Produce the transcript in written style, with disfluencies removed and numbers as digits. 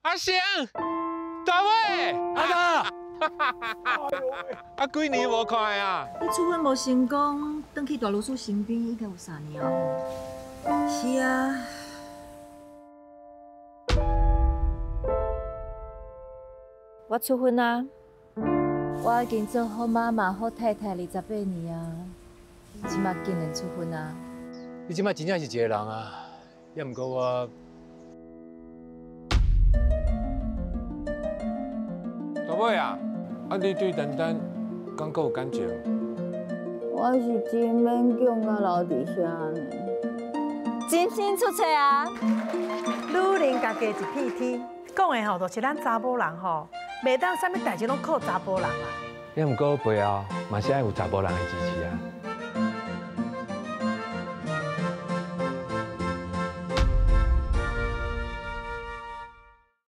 阿翔，大伟，阿达，啊几年无看啊？你处分无成功，转去大律师身边已经有3年了。是啊。我处分啊！我已经做好妈妈、好太太28年啊，即马竟然处分啊！你即摆真正是一个人啊，也毋过我。 大伟啊，啊你对丹丹敢够有感情？我是真勉强啊，留伫遐呢。真心出册啊！女人家家一片天，讲的吼，就是咱查某人吼，袂当啥物代志拢靠查甫人啊。也毋过背后嘛是爱有查甫人的支持啊。